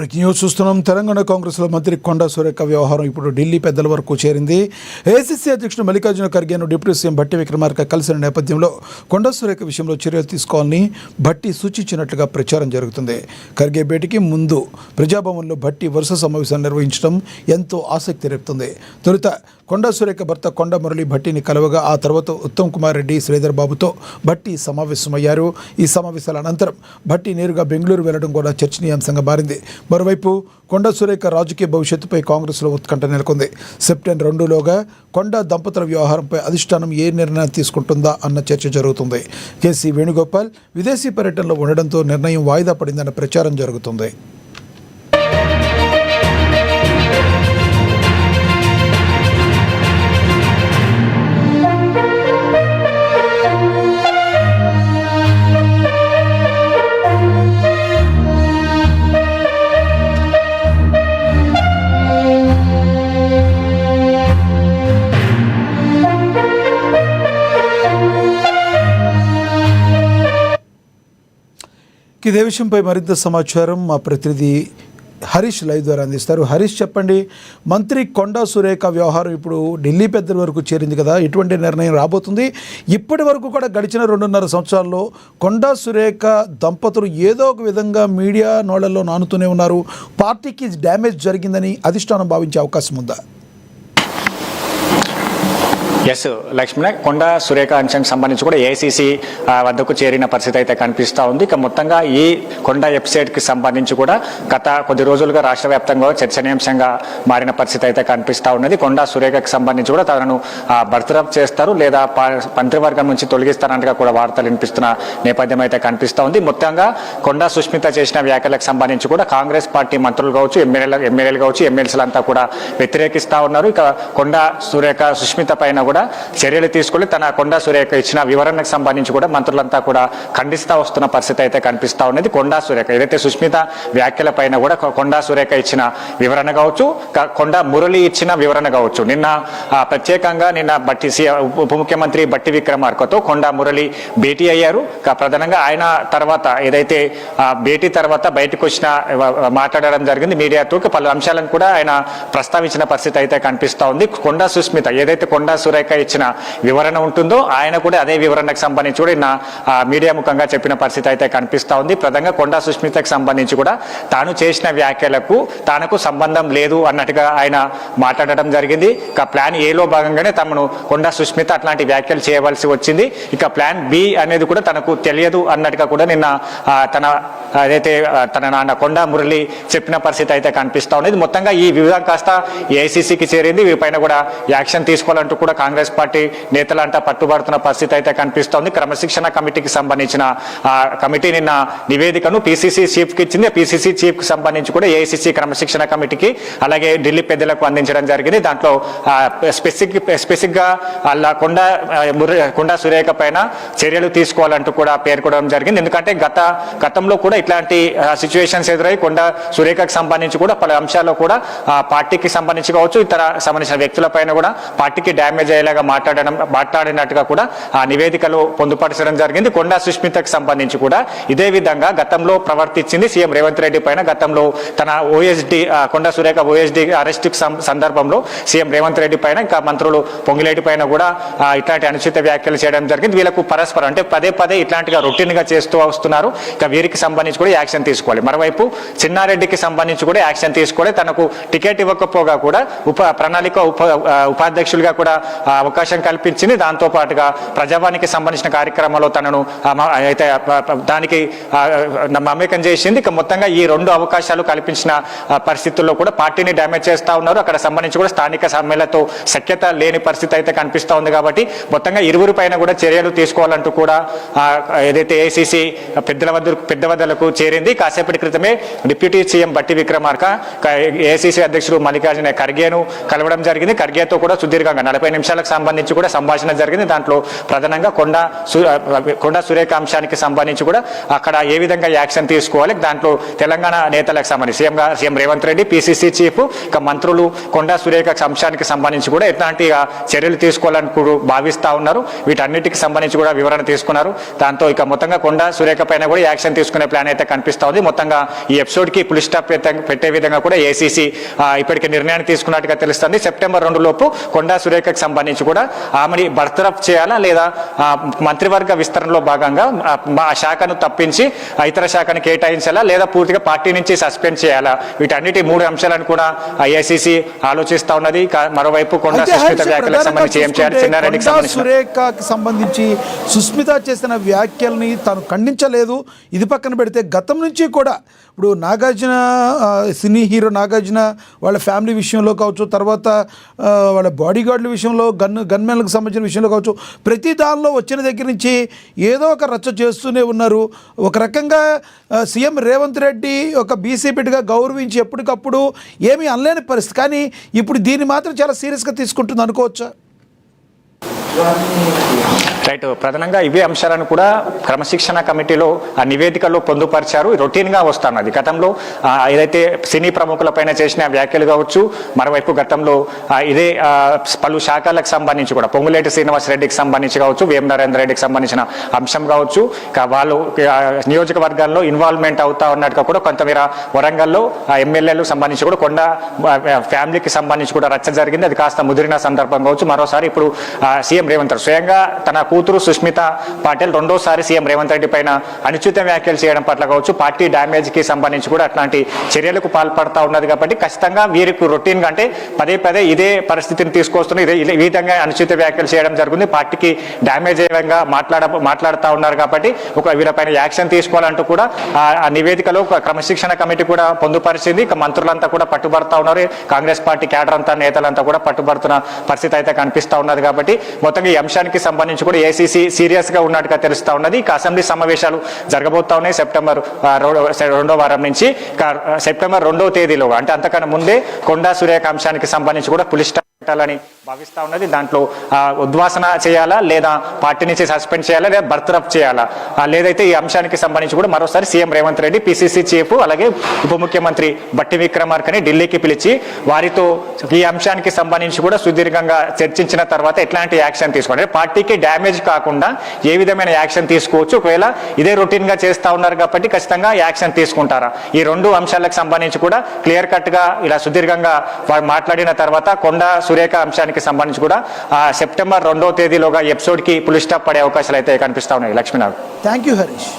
Breaking news చూస్తున్నాం. తెలంగాణ కాంగ్రెస్లో మంత్రి కొండా సురేఖ వ్యవహారం ఇప్పుడు ఢిల్లీ పెద్దల వరకు చేరింది. ఏఐసీసీ అధ్యక్షుడు మల్లికార్జున ఖర్గేను డిప్యూటీ సీఎం భట్టి విక్రమార్క కలిసిన నేపథ్యంలో కొండా సురేఖ విషయంలో చర్యలు తీసుకోవాలని భట్టి సూచించినట్లుగా ప్రచారం జరుగుతుంది. ఖర్గే భేటీకి ముందు ప్రజాభవన్లో భట్టి వరుస సమావేశాలు నిర్వహించడం ఎంతో ఆసక్తి రేపుతుంది. తొలుత కొండా సురేఖ భర్త కొండా మురళి భట్టిని కలవగా ఆ తర్వాత ఉత్తమ్ కుమార్ రెడ్డి, శ్రీధర్ బాబుతో భట్టి సమావేశమయ్యారు. ఈ సమావేశాల అనంతరం భట్టి నేరుగా బెంగళూరు వెళ్లడం కూడా చర్చనీయాంశంగా మారింది. మరోవైపు కొండా సురేఖ రాజకీయ భవిష్యత్తుపై కాంగ్రెస్లో ఉత్కంఠ నెలకొంది. సెప్టెంబర్ 2లోగా కొండా దంపతుల వ్యవహారంపై అధిష్టానం ఏ నిర్ణయం తీసుకుంటుందా అన్న చర్చ జరుగుతుంది. కేసీ వేణుగోపాల్ విదేశీ పర్యటనలో ఉండడంతో నిర్ణయం వాయిదా పడిందన్న ప్రచారం జరుగుతుంది. ఇదే విషయంపై మరింత సమాచారం మా ప్రతినిధి హరీష్ లైవ్ ద్వారా అందిస్తారు. హరీష్, చెప్పండి, మంత్రి కొండా సురేఖ వ్యవహారం ఇప్పుడు ఢిల్లీ పెద్దల వరకు చేరింది కదా, ఎటువంటి నిర్ణయం రాబోతుంది? ఇప్పటి వరకు కూడా గడిచిన 2.5 సంవత్సరాల్లో కొండా సురేఖ దంపతులు ఏదో ఒక విధంగా మీడియా నోళ్లలో నానుతూనే ఉన్నారు. పార్టీకి డ్యామేజ్ జరిగిందని అధిష్టానం భావించే అవకాశం ఉందా? ఎస్ లక్ష్మణ, కొండా సురేఖ అంశానికి సంబంధించి కూడా ఏఐసీసీ వద్దకు చేరిన పరిస్థితి అయితే కనిపిస్తూ ఉంది. ఇక మొత్తంగా ఈ కొండా వెబ్సైట్కి సంబంధించి కూడా గత కొద్ది రోజులుగా రాష్ట్ర వ్యాప్తంగా చర్చనీయాంశంగా మారిన పరిస్థితి అయితే కనిపిస్తూ ఉన్నది. కొండా సురేఖకు సంబంధించి కూడా తనను బర్తరఫ్ చేస్తారు లేదా మంత్రివర్గం నుంచి తొలగిస్తారన్నట్టుగా కూడా వార్తలు వినిపిస్తున్న నేపథ్యం అయితే కనిపిస్తూ ఉంది. మొత్తంగా కొండా సుష్మిత చేసిన వ్యాఖ్యలకు సంబంధించి కూడా కాంగ్రెస్ పార్టీ మంత్రులు కావచ్చు, ఎమ్మెల్యేలు కావచ్చు, ఎమ్మెల్సీలు అంతా కూడా వ్యతిరేకిస్తూ ఉన్నారు. ఇక కొండా సురేఖ సుష్మిత పైన కూడా చర్యలు తీసుకొని తన కొండా సురేఖ ఇచ్చిన వివరణకు సంబంధించి కూడా మంత్రులంతా కూడా ఖండిస్తూ వస్తున్న పరిస్థితి అయితే కనిపిస్తూ ఉన్నది. కొండా సురేఖ ఏదైతే సుష్మిత వ్యాఖ్యల పైన కూడా కొండా సురేఖ ఇచ్చిన వివరణ కావచ్చు, కొండా మురళి ఇచ్చిన వివరణ కావచ్చు. నిన్న ప్రత్యేకంగా బట్టి ఉప ముఖ్యమంత్రి భట్టి విక్రమార్కతో కొండా మురళి భేటీ అయ్యారు. ప్రధానంగా ఆయన తర్వాత ఏదైతే భేటీ తర్వాత బయటకు వచ్చిన మాట్లాడడం జరిగింది మీడియాతో, పలు అంశాలను కూడా ఆయన ప్రస్తావించిన పరిస్థితి అయితే కనిపిస్తూ ఉంది. కొండా సుష్మిత ఏదైతే కొండా సురేఖ ఇచ్చిన వివరణ ఉంటుందో ఆయన కూడా అదే వివరణకు సంబంధించి కూడా మీడియా ముఖంగా చెప్పిన పరిస్థితి అయితే కనిపిస్తూ ఉంది. ప్రధానంగా కొండా సుష్మితకు సంబంధించి కూడా తాను చేసిన వ్యాఖ్యలకు తనకు సంబంధం లేదు అన్నట్టుగా ఆయన మాట్లాడడం జరిగింది. ఇక ప్లాన్ ఏలో భాగంగానే తమను కొండా సుష్మిత అట్లాంటి వ్యాఖ్యలు చేయవలసి వచ్చింది. ఇక ప్లాన్ బి అనేది కూడా తనకు తెలియదు అన్నట్టుగా కూడా నిన్న తన నాన్న కొండా మురళి చెప్పిన పరిస్థితి అయితే కనిపిస్తూ ఉంది. మొత్తంగా ఈ వివాదం కాస్త ఏఐసీసీకి చేరింది. వీరిపైన కూడా యాక్షన్ తీసుకోవాలంటూ కూడా కాంగ్రెస్ పార్టీ నేతలంతా పట్టుబడుతున్న పరిస్థితి అయితే కనిపిస్తోంది. క్రమశిక్షణ కమిటీకి సంబంధించిన కమిటీ నిన్న నివేదికను పీసీసీ చీఫ్కి ఇచ్చింది. పీసీసీ చీఫ్కి సంబంధించి కూడా ఏఐసీసీ క్రమశిక్షణ కమిటీకి అలాగే ఢిల్లీ పెద్దలకు అందించడం జరిగింది. దాంట్లో స్పెసిఫిక్గా అలా కొండా సురేఖ పైన చర్యలు తీసుకోవాలంటూ కూడా పేర్కొనడం జరిగింది. ఎందుకంటే గతంలో కూడా ఇట్లాంటి సిచ్యువేషన్స్ ఎదురై కొండా సురేఖకు సంబంధించి కూడా పలు అంశాల్లో కూడా పార్టీకి సంబంధించి కావచ్చు, ఇతర సంబంధించిన వ్యక్తుల పైన కూడా పార్టీకి డ్యామేజ్ అయ్యేలాగా మాట్లాడినట్టుగా కూడా ఆ నివేదికలో పొందుపరచడం జరిగింది. కొండా సుష్మితకు సంబంధించి కూడా ఇదే విధంగా గతంలో ప్రవర్తించింది సీఎం రేవంత్ రెడ్డి పైన. గతంలో తన OSD Konda Surekha OSD arrest సందర్భంలో సీఎం రేవంత్ రెడ్డి పైన ఇంకా మంత్రులు పొంగిలేటి పైన కూడా ఇట్లాంటి అనుచిత వ్యాఖ్యలు చేయడం జరిగింది. వీళ్ళకు పరస్పరం అంటే పదే ఇట్లాంటిగా రొటీన్ గా చేస్తూ వస్తున్నారు. ఇక వీరికి సంబంధించి కూడా యాక్షన్ తీసుకోవాలి. మరోవైపు చిన్నారెడ్డికి సంబంధించి కూడా యాక్షన్ తీసుకోవాలి. తనకు టికెట్ ఇవ్వకపోగా కూడా ప్రణాళిక ఉపాధ్యక్షులుగా కూడా అవకాశం కల్పించింది. దాంతో పాటుగా ప్రజావానికి సంబంధించిన కార్యక్రమాల్లో తనను అయితే దానికి మమేకం చేసింది. ఇక మొత్తంగా ఈ 2 అవకాశాలు కల్పించిన పరిస్థితుల్లో కూడా పార్టీని డ్యామేజ్ చేస్తూ ఉన్నారు. అక్కడ సంబంధించి కూడా స్థానిక సమ్మెలతో సఖ్యత లేని పరిస్థితి అయితే కనిపిస్తూ ఉంది. కాబట్టి మొత్తంగా ఇరువురి పైన కూడా చర్యలు తీసుకోవాలంటూ కూడా ఏదైతే ఏఐసీసీ పెద్ద వద్దలకు చేరింది. కాసేపటి క్రితమే deputy CM Bhatti Vikramarka AICC అధ్యక్షుడు మల్లికార్జున ఖర్గేను కలవడం జరిగింది. ఖర్గేతో కూడా సుదీర్ఘంగా 40 నిమిషాల అంశాలకు సంబంధించి కూడా సంభాషణ జరిగింది. దాంట్లో ప్రధానంగా కొండా సురేఖ అంశానికి సంబంధించి కూడా అక్కడ ఏ విధంగా యాక్షన్ తీసుకోవాలి, దాంట్లో తెలంగాణ నేతలకు సంబంధించి CM Revanth Reddy, PCC chief, ఇక మంత్రులు కొండా సురేఖ అంశానికి సంబంధించి కూడా ఎట్లాంటి చర్యలు తీసుకోవాలని భావిస్తా ఉన్నారు. వీటన్నిటికి సంబంధించి కూడా వివరణ తీసుకున్నారు. దాంతో ఇక మొత్తంగా కొండా సురేఖ పైన కూడా యాక్షన్ తీసుకునే ప్లాన్ అయితే కనిపిస్తా ఉంది. మొత్తంగా ఈ ఎపిసోడ్ కి పులి స్టాప్ పెట్టే విధంగా కూడా ఏసీసీ ఇప్పటికే నిర్ణయాన్ని తీసుకున్నట్టుగా తెలుస్తుంది. సెప్టెంబర్ 2 లోపు కొండా సురేఖకు సంబంధించి కూడా ఆమెని బర్తరఫ్ చేయాలా లేదా మంత్రివర్గ విస్తరణలో భాగంగా ఆ శాఖను తప్పించి ఇతర శాఖను కేటాయించాలా లేదా పూర్తిగా పార్టీ నుంచి సస్పెండ్ చేయాలా, వీటన్నిటి 3 అంశాలను కూడా ఏసీసీ ఆలోచిస్తా ఉన్నది. మరోవైపు కొండా సుస్మిత వ్యాఖ్యలకు సంబంధించి ఏం చేయాలి, చిన్నారెడ్డికి సురేఖకి సంబంధించి సుస్మిత చేసిన వ్యాఖ్యల్ని తాను ఖండించలేదు. ఇది పక్కన పెడితే గతం నుంచి కూడా ఇప్పుడు నాగార్జున సినీ హీరో నాగార్జున వాళ్ళ ఫ్యామిలీ విషయంలో కావచ్చు, తర్వాత వాళ్ళ బాడీ గార్డుల విషయంలో గన్మెన్లకు సంబంధించిన విషయంలో కావచ్చు, ప్రతి దానిలో వచ్చిన దగ్గర నుంచి ఏదో ఒక రచ్చ చేస్తూనే ఉన్నారు. ఒక రకంగా సీఎం రేవంత్ రెడ్డి ఒక బీసీపీగా గౌరవించి ఎప్పటికప్పుడు ఏమీ అనలేని పరిస్థితి. కానీ ఇప్పుడు దీన్ని మాత్రం చాలా సీరియస్గా తీసుకుంటుంది అనుకోవచ్చా? రైట్, ప్రధానంగా ఇవే అంశాలను కూడా క్రమశిక్షణ కమిటీలో ఆ నివేదికలో పొందుపరిచారు. రొటీన్గా వస్తున్నది. గతంలో ఏదైతే సినీ ప్రముఖులపైన చేసిన వ్యాఖ్యలు కావచ్చు, మరోవైపు గతంలో ఇదే పలు శాఖలకు సంబంధించి కూడా పొంగులేటి శ్రీనివాసరెడ్డికి సంబంధించి కావచ్చు, వేం నరేందర్ రెడ్డికి సంబంధించిన అంశం కావచ్చు, వాళ్ళు నియోజకవర్గాల్లో ఇన్వాల్వ్మెంట్ అవుతా ఉన్నట్టుగా కూడా కొంతమేర వరంగల్లో ఎమ్మెల్యేలకు సంబంధించి కూడా కొండ ఫ్యామిలీకి సంబంధించి కూడా రచ్చ జరిగింది. అది కాస్త ముదిరిన సందర్భం కావచ్చు. మరోసారి ఇప్పుడు సీఎం రేవంత్ రెడ్డి స్వయంగా తన కూతురు సుస్మిత పాటిల్ రెండోసారి సీఎం రేవంత్ రెడ్డి పైన అనుచిత వ్యాఖ్యలు చేయడం పట్ల కావచ్చు, పార్టీ డ్యామేజ్ కి సంబంధించి కూడా అట్లాంటి చర్యలకు పాల్పడతా ఉన్నది. కాబట్టి ఖచ్చితంగా వీరికి రొటీన్ గా అంటే పదే ఇదే పరిస్థితిని తీసుకొస్తున్న ఈ విధంగా అనుచిత వ్యాఖ్యలు చేయడం జరుగుతుంది. పార్టీకి డ్యామేజ్ అయ్యే విధంగా మాట్లాడుతూ ఉన్నారు. కాబట్టి వీళ్ళపైన యాక్షన్ తీసుకోవాలంటూ కూడా ఆ నివేదికలో క్రమశిక్షణ కమిటీ కూడా పొందుపరిచింది. ఇక మంత్రులంతా కూడా పట్టుబడతా ఉన్నారు. కాంగ్రెస్ పార్టీ క్యాడర్ అంతా, నేతలంతా కూడా పట్టుబడుతున్న పరిస్థితి అయితే కనిపిస్తా ఉన్నది. కాబట్టి మొత్తంగా ఈ అంశానికి సంబంధించి కూడా ఏసీసీ సీరియస్ గా ఉన్నట్టుగా తెలుస్తా ఉన్నది. ఇక అసెంబ్లీ సమావేశాలు జరగబోతా ఉన్నాయి సెప్టెంబర్ 2వ వారం నుంచి. సెప్టెంబర్ 2వ తేదీలో అంటే అంతకన్నా ముందే కొండా సురేఖ అంశానికి సంబంధించి కూడా పులి స్టాప్ పెట్టాలని భావిస్తా ఉన్నది. దాంట్లో ఉద్వాసన చేయాలా లేదా పార్టీ నుంచి సస్పెండ్ చేయాలా లేదా బర్తరఫ్ చేయాలా, లేదైతే ఈ అంశానికి సంబంధించి కూడా మరోసారి CM Revanth Reddy, PCC chief, అలాగే ఉప ముఖ్యమంత్రి బట్టి విక్రమార్కని ఢిల్లీకి పిలిచి వారితో ఈ అంశానికి సంబంధించి కూడా సుదీర్ఘంగా చర్చించిన తర్వాత ఎట్లాంటి యాక్షన్ తీసుకోవాలి, పార్టీకి డ్యామేజ్ కాకుండా ఏ విధమైన యాక్షన్ తీసుకోవచ్చు, ఒకవేళ ఇదే రొటీన్ గా చేస్తా ఉన్నారు కాబట్టి ఖచ్చితంగా యాక్షన్ తీసుకుంటారా, ఈ 2 అంశాలకు సంబంధించి కూడా క్లియర్ కట్ గా ఇలా సుదీర్ఘంగా వారు మాట్లాడిన తర్వాత కొండా సురేఖ అంశానికి సంబంధించి కూడా సెప్టెంబర్ 2వ తేదీలోగా ఎపిసోడ్ కి పులి స్టాప్ పడే అవకాశాలు అయితే కనిపిస్తా ఉన్నాయి. Lakshminath, thank you Harish.